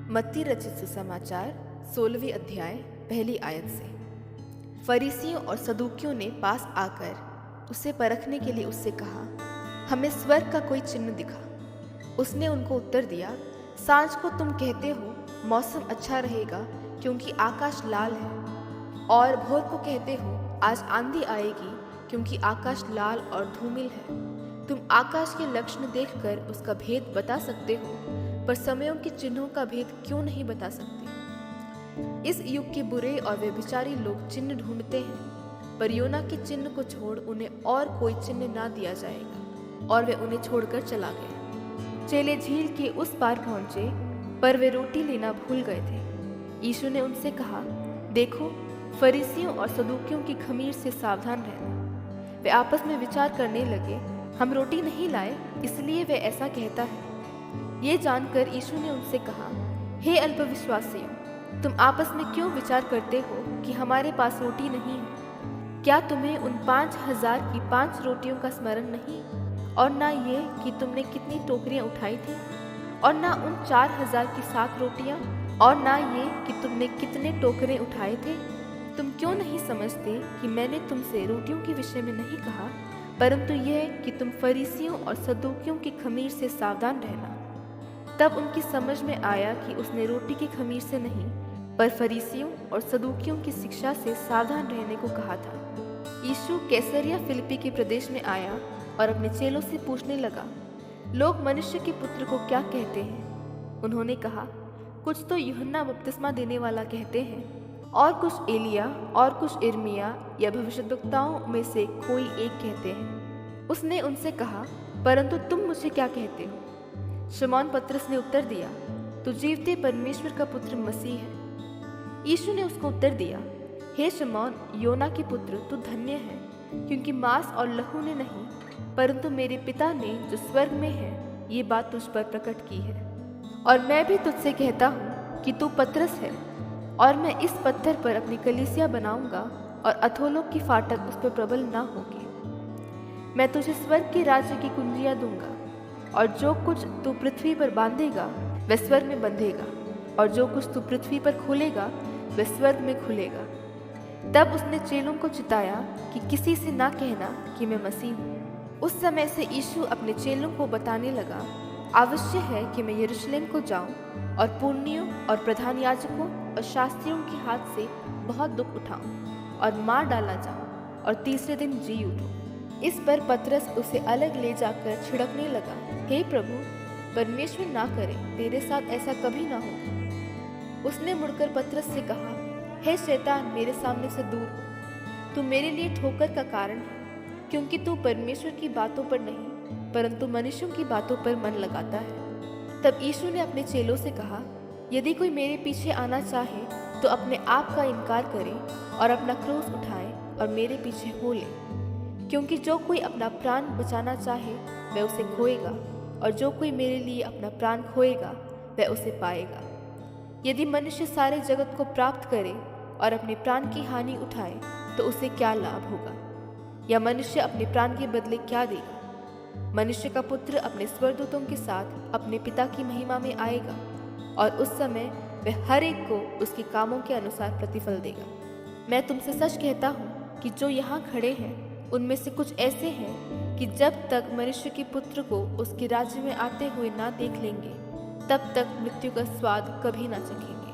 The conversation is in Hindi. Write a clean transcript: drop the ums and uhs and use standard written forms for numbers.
मत्ती रचित सुसमाचार 16वीं अध्याय पहली आयत से। फरीसियों और सदूकियों ने पास आकर उसे परखने के लिए उससे कहा, हमें स्वर्ग का कोई चिन्ह दिखा। उसने उनको उत्तर दिया, सांझ को तुम कहते हो मौसम अच्छा रहेगा क्योंकि आकाश लाल है, और भोर को कहते हो आज आंधी आएगी क्योंकि आकाश लाल और धूमिल है। तुम आकाश के लक्षण देखकर उसका भेद बता सकते हो, पर समयों के चिन्हों का भेद क्यों नहीं बता सकते? इस युग के बुरे और व्यभिचारी लोग चिन्ह ढूंढते हैं, पर योना के चिन्ह को छोड़ उन्हें और कोई चिन्ह ना दिया जाएगा। और वे उन्हें छोड़कर चला गया। चेले झील के उस पार पहुंचे, पर वे रोटी लेना भूल गए थे। यीशु ने उनसे कहा, देखो, फरीसियों और सदूकियों की खमीर से सावधान रहना। वे आपस में विचार करने लगे, हम रोटी नहीं लाए, इसलिए वे ऐसा कहता है। ये जानकर यीशु ने उनसे कहा, हे अल्पविश्वासियों, तुम आपस में क्यों विचार करते हो कि हमारे पास रोटी नहीं है? क्या तुम्हें उन 5,000 की 5 रोटियों का स्मरण नहीं, और ना ये कि तुमने कितनी टोकरियां उठाई थी? और ना उन 4,000 की 7 रोटियां, और ना ये कि तुमने कितने टोकरे उठाए थे? तुम क्यों नहीं समझते कि मैंने तुमसे रोटियों के विषय में नहीं कहा, परंतु यह कि तुम फरीसियों और सदूकियों की खमीर से सावधान रहना। तब उनकी समझ में आया कि उसने रोटी की खमीर से नहीं, पर फरीसियों और सदूकियों की शिक्षा से सावधान रहने को कहा था। यीशु कैसरिया फिलिप्पी के प्रदेश में आया और अपने चेलों से पूछने लगा, लोग मनुष्य के पुत्र को क्या कहते हैं? उन्होंने कहा, कुछ तो यूहन्ना बपतिस्मा देने वाला कहते हैं, और कुछ एलिया, और कुछ इर्मिया या भविष्यद्वक्ताओं में से कोई एक कहते हैं। उसने उनसे कहा, परंतु तुम मुझे क्या कहते हो? शमौन पतरस ने उत्तर दिया, तू जीवते परमेश्वर का पुत्र मसीह है। यीशु ने उसको उत्तर दिया, हे शमौन, योना के पुत्र, तू धन्य है, क्योंकि मांस और लहू ने नहीं, परंतु मेरे पिता ने जो स्वर्ग में है ये बात तुझ पर प्रकट की है। और मैं भी तुझसे कहता हूँ कि तू पतरस है, और मैं इस पत्थर पर अपनी कलीसिया बनाऊंगा, और अधोलोक की फाटक उस पर प्रबल ना होगी। मैं तुझे स्वर्ग के राज्य की कुंजियां दूंगा, और जो कुछ तू पृथ्वी पर बांधेगा वह स्वर्ग में बंधेगा, और जो कुछ तू पृथ्वी पर खोलेगा वह स्वर्ग में खुलेगा। तब उसने चेलों को चिताया कि किसी से ना कहना कि मैं मसीह हूँ। उस समय से यीशु अपने चेलों को बताने लगा, आवश्यक है कि मैं यरूशलेम को जाऊं और पुरनियों और प्रधान याजकों और शास्त्रियों के हाथ से बहुत दुख उठाऊं और मार डाला जाऊं और तीसरे दिन जी उठूं। इस पर पतरस उसे अलग ले जाकर छिड़कने लगा, हे प्रभु, परमेश्वर ना करे, तेरे साथ ऐसा कभी ना हो। उसने मुड़कर पतरस से कहा, हे शैतान, मेरे सामने से दूर हो, तू मेरे लिए ठोकर का कारण है, क्योंकि तू परमेश्वर की बातों पर नहीं, परंतु मनुष्यों की बातों पर मन लगाता है। तब यीशु ने अपने चेलों से कहा, यदि कोई मेरे पीछे आना चाहे तो अपने आप का इनकार करे और अपना क्रूस उठाए और मेरे पीछे हो ले। क्योंकि जो कोई अपना प्राण बचाना चाहे वह उसे खोएगा, और जो कोई मेरे लिए अपना प्राण खोएगा वह उसे पाएगा। यदि मनुष्य सारे जगत को प्राप्त करे और अपने प्राण की हानि उठाए तो उसे क्या लाभ होगा? या मनुष्य अपने प्राण के बदले क्या देगा? मनुष्य का पुत्र अपने स्वर्गदूतों के साथ अपने पिता की महिमा में आएगा, और उस समय वह हर एक को उसके कामों के अनुसार प्रतिफल देगा। मैं तुमसे सच कहता हूँ कि जो यहाँ खड़े हैं उनमें से कुछ ऐसे हैं कि जब तक मनुष्य के पुत्र को उसके राज्य में आते हुए ना देख लेंगे, तब तक मृत्यु का स्वाद कभी ना चखेंगे।